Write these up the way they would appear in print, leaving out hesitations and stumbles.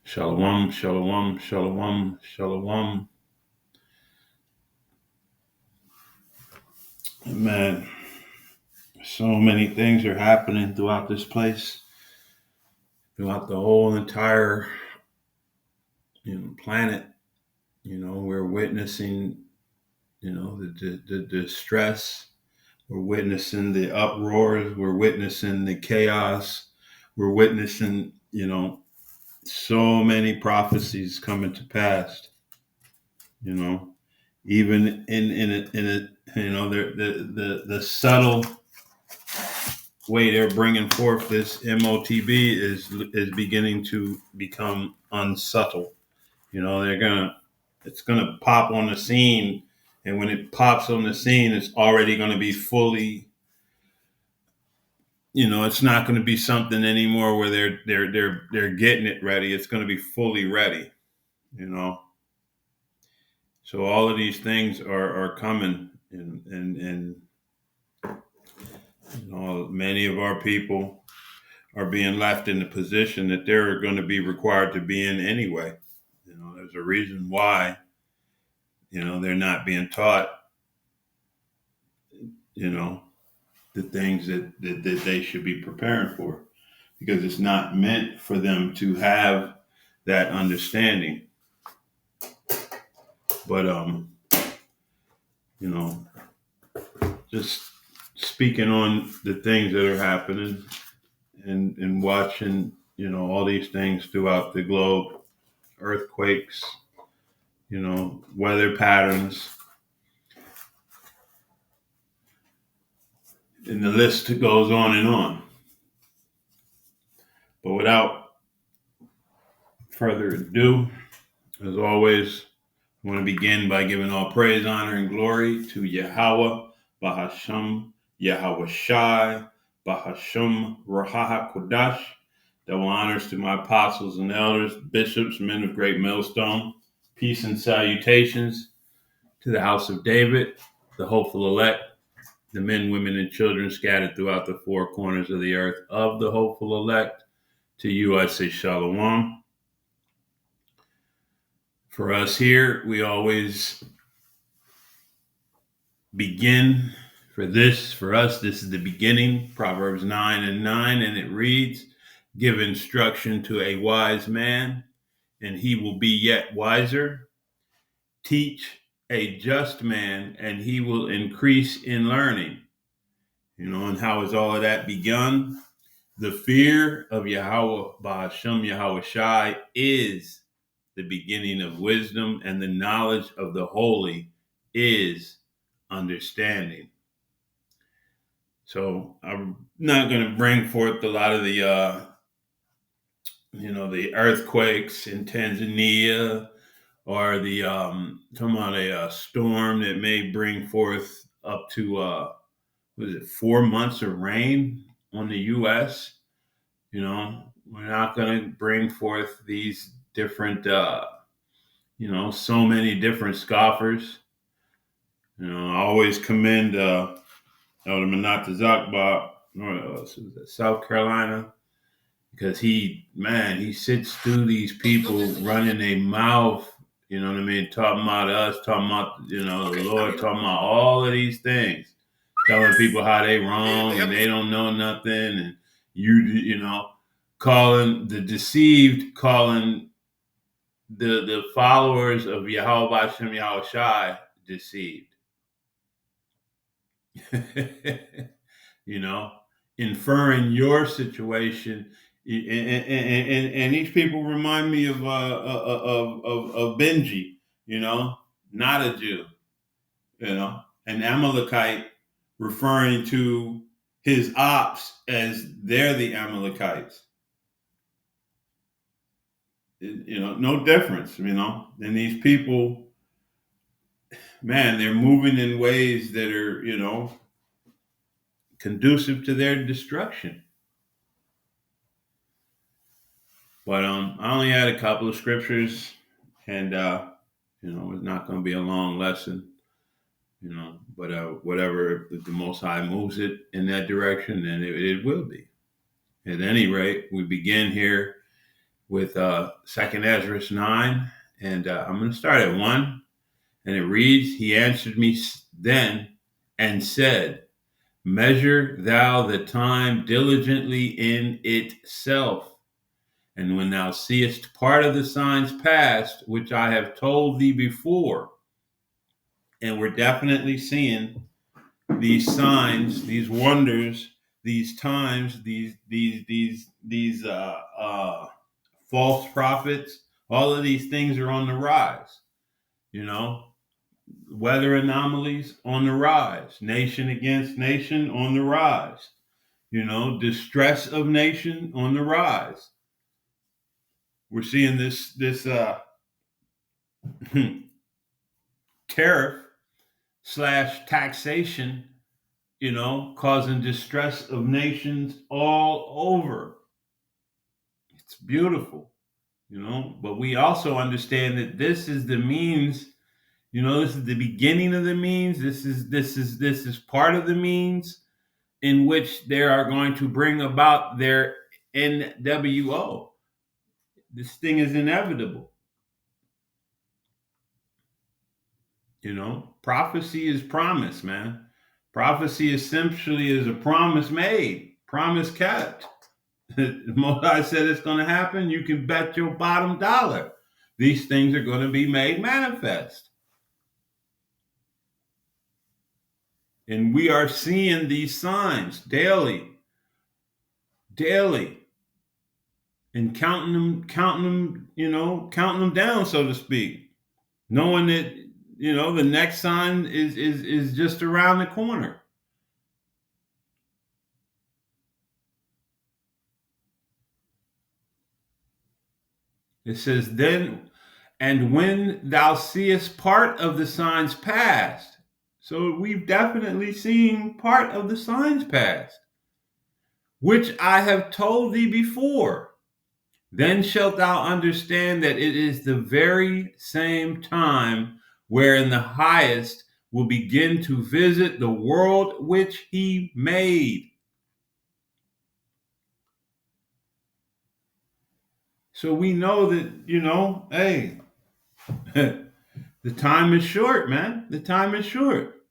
Shalom, shalom, shalom, shalom. Man, so many things are happening throughout this place, throughout the whole entire planet. We're witnessing, the distress. We're witnessing the uproars. We're witnessing the chaos. We're witnessing, so many prophecies coming to pass. You know, even in a the subtle way they're bringing forth this MOTB is beginning to become unsubtle. It's gonna pop on the scene, and when it pops on the scene, it's already gonna be fully. It's not going to be something anymore where they're getting it ready. It's going to be fully ready. You know, so all of these things are coming, and many of our people are being left in the position that they're going to be required to be in anyway. There's a reason why, they're not being taught, you know, the things that they should be preparing for, because it's not meant for them to have that understanding. But, you know, just speaking on the things that are happening and watching, all these things throughout the globe, earthquakes, weather patterns, and the list goes on and on. But without further ado, as always, I want to begin by giving all praise, honor, and glory to Yahweh, Bahasham, Yahweh Shai, Bahasham, Rahaha Kodash. Double honors to my apostles and elders, bishops, men of great millstone. Peace and salutations to the house of David, the hopeful elect, the men, women, and children scattered throughout the four corners of the earth of the hopeful elect. To you, I say shalom. For us here, we always begin for us, this is the beginning, Proverbs 9:9, and it reads, give instruction to a wise man, and he will be yet wiser. Teach a just man, and he will increase in learning. And how has all of that begun? The fear of Yahweh, Ba'ashem Yahweh Shai, is the beginning of wisdom, and the knowledge of the holy is understanding. So I'm not going to bring forth a lot of the earthquakes in Tanzania, or the talking about a storm that may bring forth up to 4 months of rain on the U.S. We're not going to bring forth these different so many different scoffers. I always commend Elder Manata Zakba, South Carolina, because he sits through these people running their mouth, talking about us, talking about, the Lord, talking about all of these things, telling people how they wrong and they don't know nothing, and calling the deceived, calling the followers of Yahweh Hashem Yahweh Shai deceived. Inferring your situation, and these people remind me of Benji, not a Jew, an Amalekite, referring to his ops as they're the Amalekites. No difference, and these people, man, they're moving in ways that are, conducive to their destruction. But I only had a couple of scriptures, and it's not going to be a long lesson, but whatever the Most High moves it in that direction, then it will be. At any rate, we begin here with Second Ezra 9, and I'm going to start at 1, and it reads, "He answered me then and said, Measure thou the time diligently in itself. And when thou seest part of the signs past, which I have told thee before," and we're definitely seeing these signs, these wonders, these times, these false prophets, all of these things are on the rise. You know, weather anomalies on the rise, nation against nation on the rise. Distress of nation on the rise. We're seeing this tariff slash taxation, causing distress of nations all over. It's beautiful, but we also understand that this is the means. This is the beginning of the means. This is part of the means in which they are going to bring about their NWO. This thing is inevitable. Prophecy is promise, man. Prophecy essentially is a promise made, promise kept. The Most High said it's going to happen. You can bet your bottom dollar these things are going to be made manifest. And we are seeing these signs daily, and counting them down, so to speak, knowing that the next sign is just around the corner. It says, "Then, and when thou seest part of the signs past," so we've definitely seen part of the signs past, "which I have told thee before, then shalt thou understand that it is the very same time wherein the highest will begin to visit the world which he made." So we know that, hey, the time is short, man. The time is short.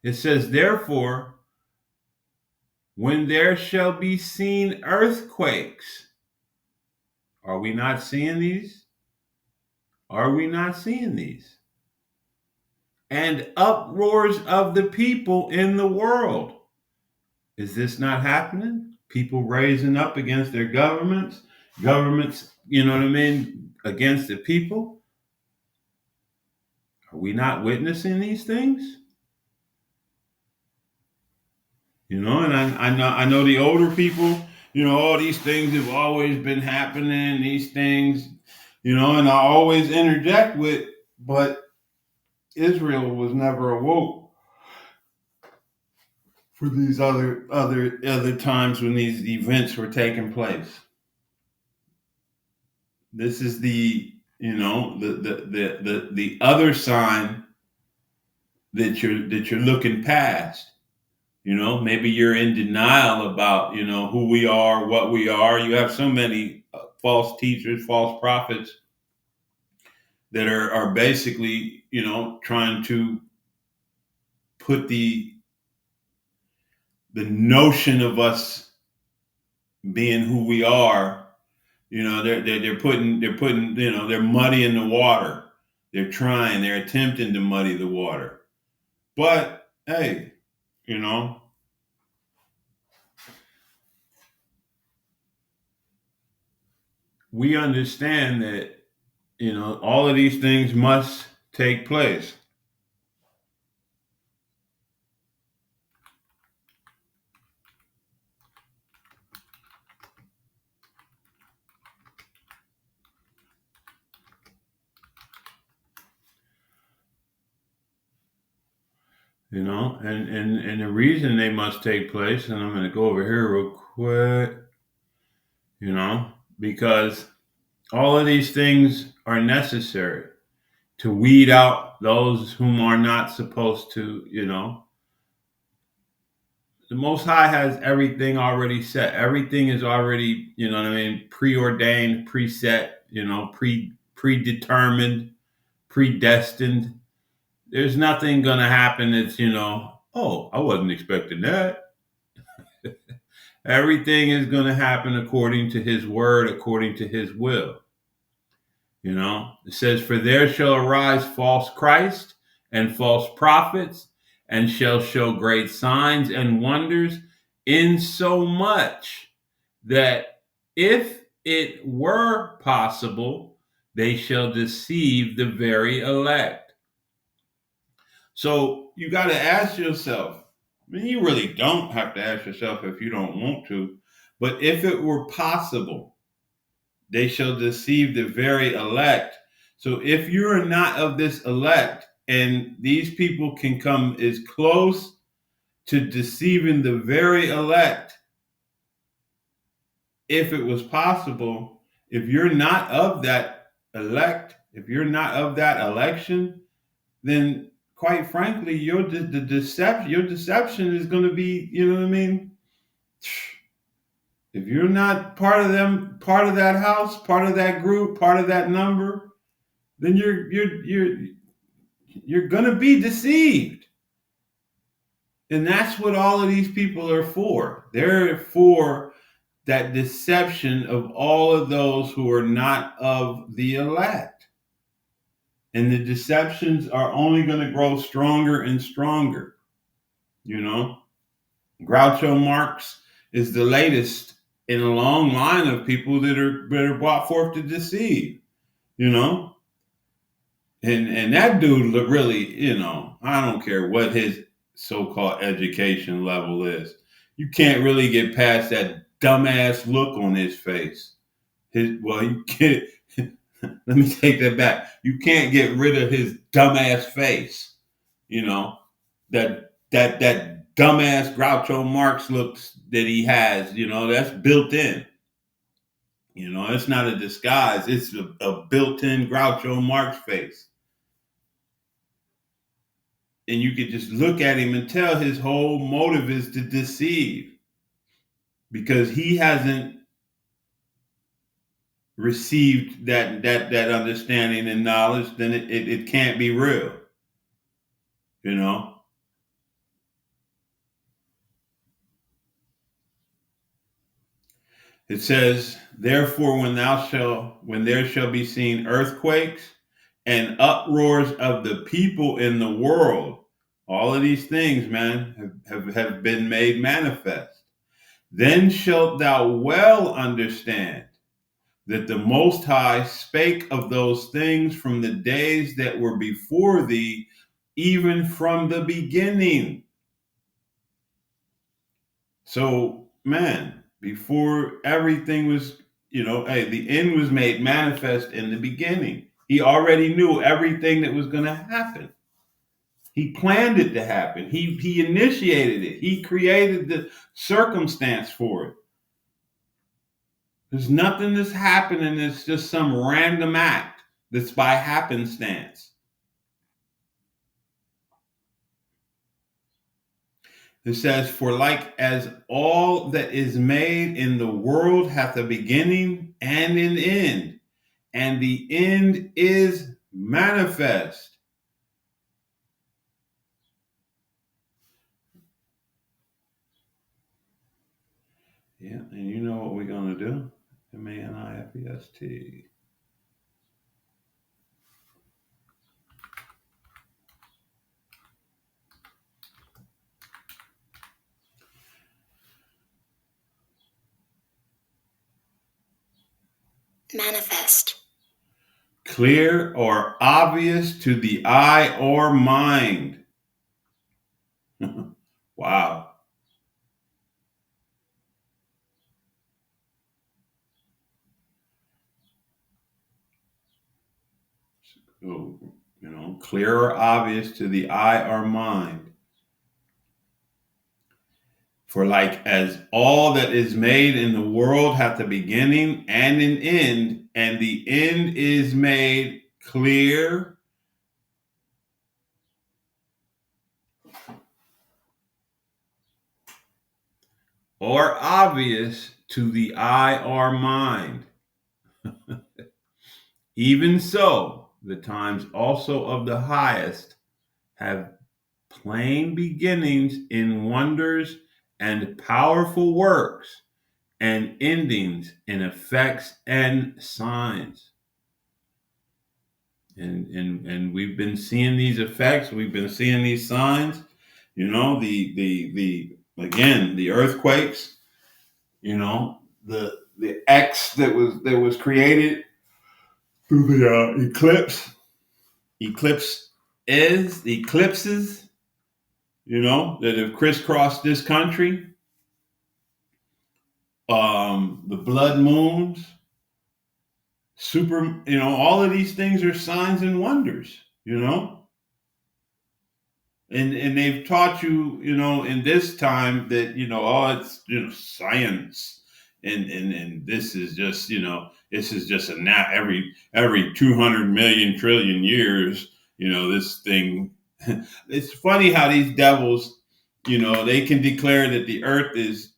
It says, "Therefore, when there shall be seen earthquakes," are we not seeing these? Are we not seeing these? "And uproars of the people in the world." Is this not happening? People raising up against their governments, against the people. Are we not witnessing these things? And I know the older people, all these things have always been happening, these things, and I always interject with, but Israel was never awoke for these other times when these events were taking place. This is the other sign that you're looking past. Maybe you're in denial about who we are, what we are. You have so many false teachers, false prophets that are basically trying to put the notion of us being who we are. They're putting they're muddying the water. They're attempting to muddy the water. But hey, we understand that all of these things must take place. And the reason they must take place, and I'm going to go over here real quick, because all of these things are necessary to weed out those whom are not supposed to, the Most High has everything already set. Everything is already, you know what I mean, preordained, preset, predetermined, predestined. There's nothing gonna happen that's, oh, I wasn't expecting that. Everything is gonna happen according to his word, according to his will. It says, "For there shall arise false Christ and false prophets, and shall show great signs and wonders, in so much that if it were possible, they shall deceive the very elect." So you got to ask yourself, I mean, you really don't have to ask yourself if you don't want to, but if it were possible, they shall deceive the very elect. So if you're not of this elect, and these people can come as close to deceiving the very elect, if it was possible, if you're not of that elect, if you're not of that election, then quite frankly, your deception is going to be, you know what I mean? If you're not part of them, part of that house, part of that group, part of that number, then you're gonna be deceived. And that's what all of these people are for. They're for that deception of all of those who are not of the elect. And the deceptions are only going to grow stronger and stronger. Groucho Marx is the latest in a long line of people that are brought forth to deceive. And that dude really, I don't care what his so-called education level is. You can't really get past that dumbass look on his face. You can't. Let me take that back. You can't get rid of his dumbass face. That dumbass Groucho Marx looks that he has. That's built in. It's not a disguise. It's a built-in Groucho Marx face. And you could just look at him and tell his whole motive is to deceive, because he hasn't received that understanding and knowledge. Then it can't be real. It says, "Therefore, when there shall be seen earthquakes and uproars of the people in the world," all of these things, man, have been made manifest, "then shalt thou well understand that the Most High spake of those things from the days that were before thee, even from the beginning." So, man, before everything was, hey, the end was made manifest in the beginning. He already knew everything that was going to happen. He planned it to happen. He initiated it. He created the circumstance for it. There's nothing that's happening that's just some random act that's by happenstance. It says, "For like as all that is made in the world hath a beginning and an end, and the end is manifest." Yeah, and you know what we're going to do? manifest. Manifest. Clear or obvious to the eye or mind. Wow. So, clear or obvious to the eye or mind. For like as all that is made in the world hath a beginning and an end, and the end is made clear. or obvious to the eye or mind. Even so, the times also of the highest have plain beginnings in wonders and powerful works, and endings in effects and signs. And we've been seeing these effects, we've been seeing these signs, the again, the earthquakes, the X that was created through the eclipses, that have crisscrossed this country, the blood moons, all of these things are signs and wonders, and they've taught you, in this time that, it's, science, and this is just a every 200 million trillion years, this thing. It's funny how these devils, they can declare that the earth is,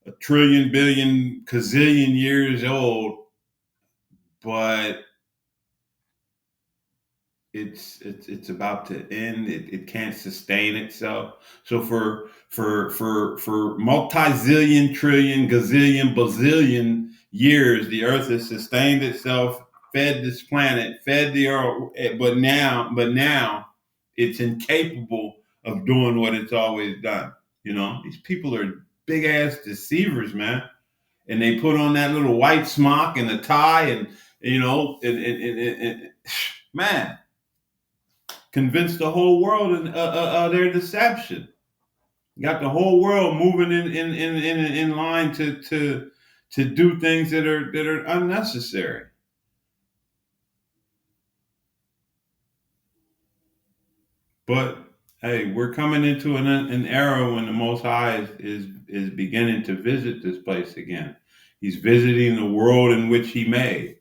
a trillion billion gazillion years old, but it's about to end. It can't sustain itself. So for multi-zillion, trillion, gazillion, bazillion years, the earth has sustained itself, fed this planet, fed the earth, but now it's incapable of doing what it's always done. These people are big ass deceivers, man. And they put on that little white smock and a tie, and man, convince the whole world of their deception. Got the whole world moving in line to do things that are unnecessary. But hey, we're coming into an era when the Most High is beginning to visit this place again. He's visiting the world in which He made.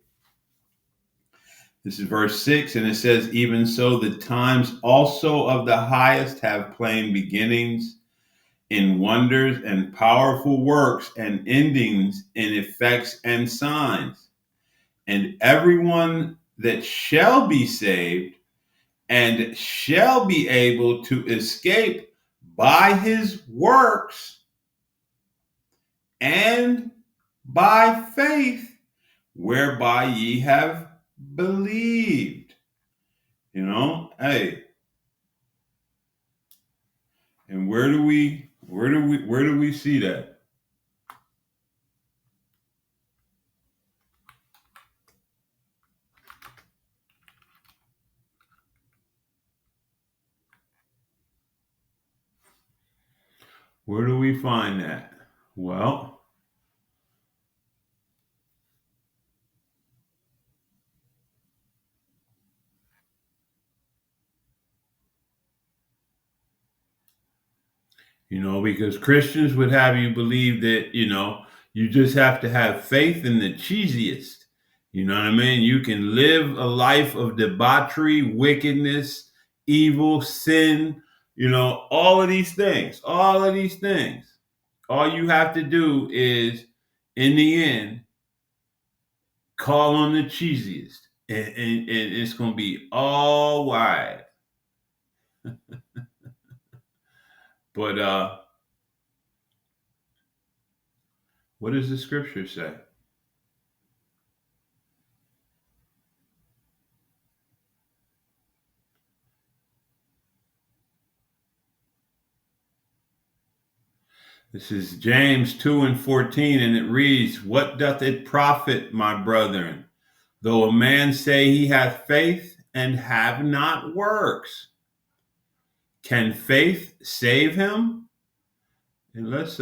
This is verse 6, and it says, "Even so, the times also of the highest have plain beginnings in wonders and powerful works, and endings in effects and signs. And everyone that shall be saved and shall be able to escape by his works and by faith whereby ye have believed." Hey, and where do we see that? Where do we find that? Well, because Christians would have you believe that, you just have to have faith in the cheesiest. You know what I mean? You can live a life of debauchery, wickedness, evil, sin, all of these things, all of these things. All you have to do is, in the end, call on the cheesiest, and it's going to be all right. But what does the scripture say? This is James 2 and 14, and it reads, "What doth it profit, my brethren, though a man say he hath faith and have not works? Can faith save him?" And let's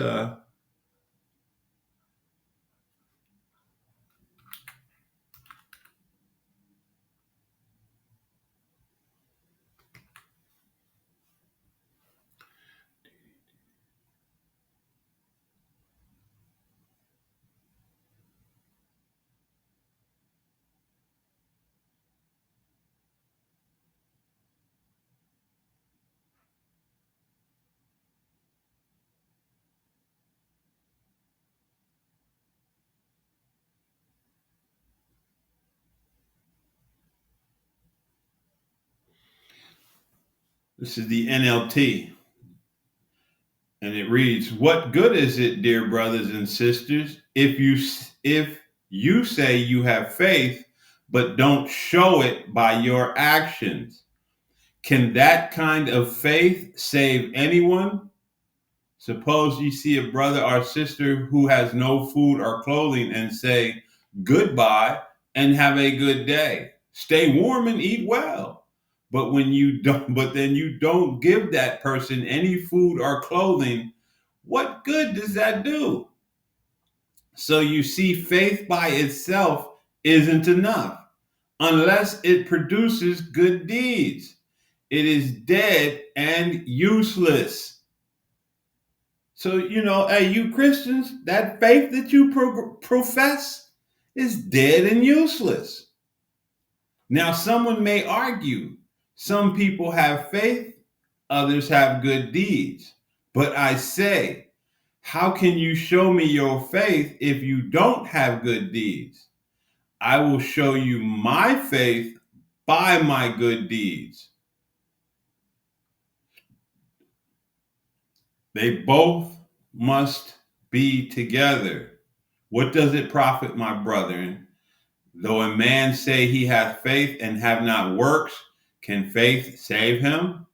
This is the NLT, and it reads, "What good is it, dear brothers and sisters, if you say you have faith, but don't show it by your actions? Can that kind of faith save anyone? Suppose you see a brother or sister who has no food or clothing and say, 'Goodbye and have a good day. Stay warm and eat well.' But then you don't give that person any food or clothing. What good does that do?" So you see, faith by itself isn't enough unless it produces good deeds. It is dead and useless. So, hey, you Christians, that faith that you profess is dead and useless. Now, someone may argue some people have faith, others have good deeds. But I say, how can you show me your faith if you don't have good deeds? I will show you my faith by my good deeds. They both must be together. What does it profit, my brethren, though a man say he hath faith and have not works? Can faith save him?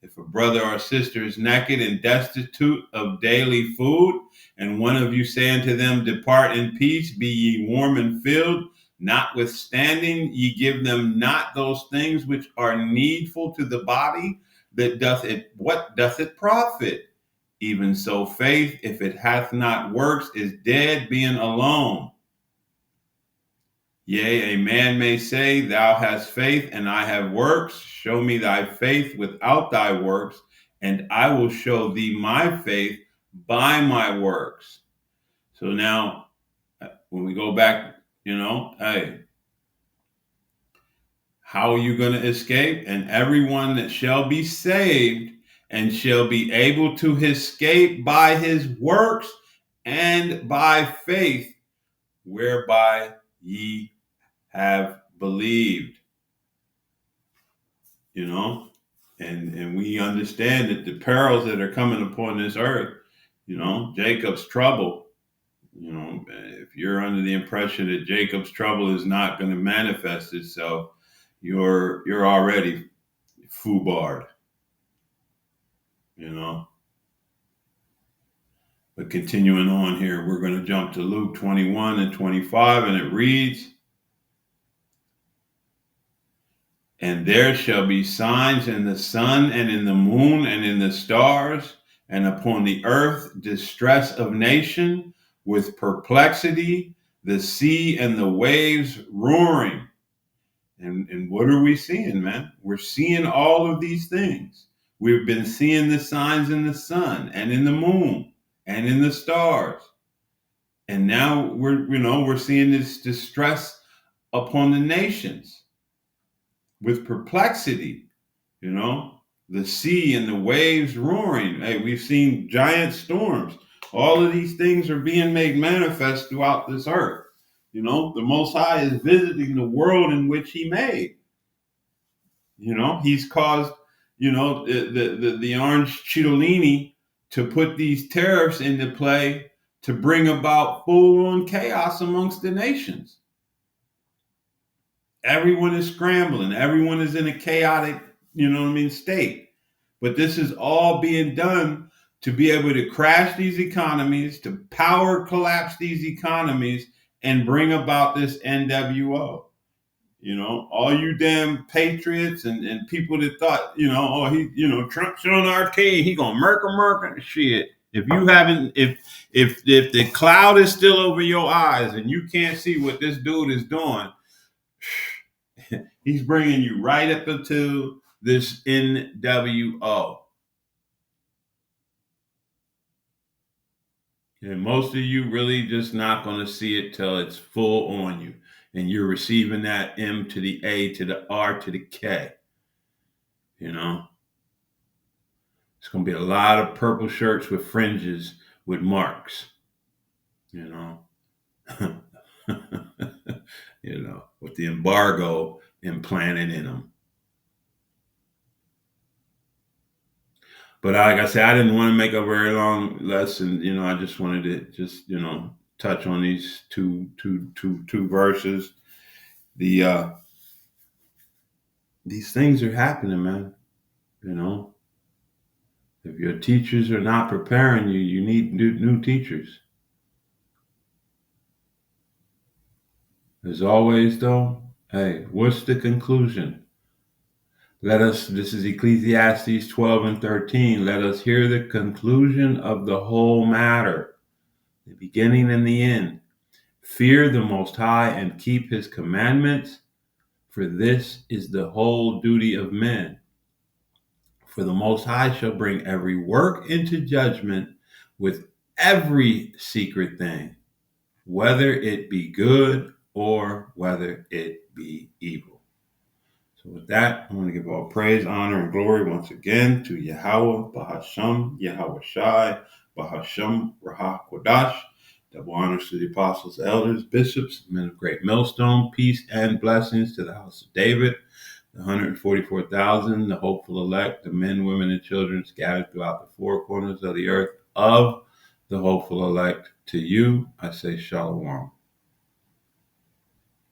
If a brother or sister is naked and destitute of daily food, and one of you say unto them, 'Depart in peace, be ye warm and filled,' notwithstanding ye give them not those things which are needful to the body, what doth it profit? Even so, faith, if it hath not works, is dead, being alone. Yea, a man may say, 'Thou hast faith, and I have works. Show me thy faith without thy works, and I will show thee my faith by my works.'" So now, when we go back, hey, how are you going to escape? "And everyone that shall be saved and shall be able to escape by his works and by faith, whereby ye have believed." you know and we understand that the perils that are coming upon this earth, Jacob's trouble. If you're under the impression that Jacob's trouble is not going to manifest itself, you're already foobarred. you know but continuing on here, we're going to jump to Luke 21 and 25, and it reads, "And there shall be signs in the sun and in the moon and in the stars, and upon the earth distress of nation with perplexity, the sea and the waves roaring." And what are we seeing, man? We're seeing all of these things. We've been seeing the signs in the sun and in the moon and in the stars. And now we're seeing this distress upon the nations with perplexity, the sea and the waves roaring. Hey, we've seen giant storms. All of these things are being made manifest throughout this earth. The Most High is visiting the world in which He made. He's caused, the orange Cittadini to put these tariffs into play to bring about full-on chaos amongst the nations. Everyone is scrambling. Everyone is in a chaotic, state. But this is all being done to be able to crash these economies, to power collapse these economies, and bring about this NWO. All you damn patriots and people that thought, Trump's on our team, he gonna murk shit. If you haven't, if the cloud is still over your eyes and you can't see what this dude is doing, he's bringing you right up into this NWO. And most of you really just not going to see it till it's full on you. And you're receiving that M to the A to the R to the K. It's going to be a lot of purple shirts with fringes with marks. With the embargo implanted in them. But like I said, I didn't want to make a very long lesson. I just wanted to just touch on these two verses. The these things are happening, man. You know, if your teachers are not preparing you, you need new teachers. As always, though, hey, what's the conclusion? This is Ecclesiastes 12 and 13. Let us hear the conclusion of the whole matter, the beginning and the end. Fear the Most High and keep his commandments, for this is the whole duty of men. For the Most High shall bring every work into judgment with every secret thing, whether it be good or whether it be evil. So with that, I want to give all praise, honor, and glory once again to Yahweh, Bahasham, Yahweh Shai, Bahasham, Raha Kodash. Double honors to the apostles, elders, bishops, men of great millstone, peace and blessings to the house of David, the 144,000, the hopeful elect, the men, women, and children scattered throughout the four corners of the earth of the hopeful elect. To you, I say shalom.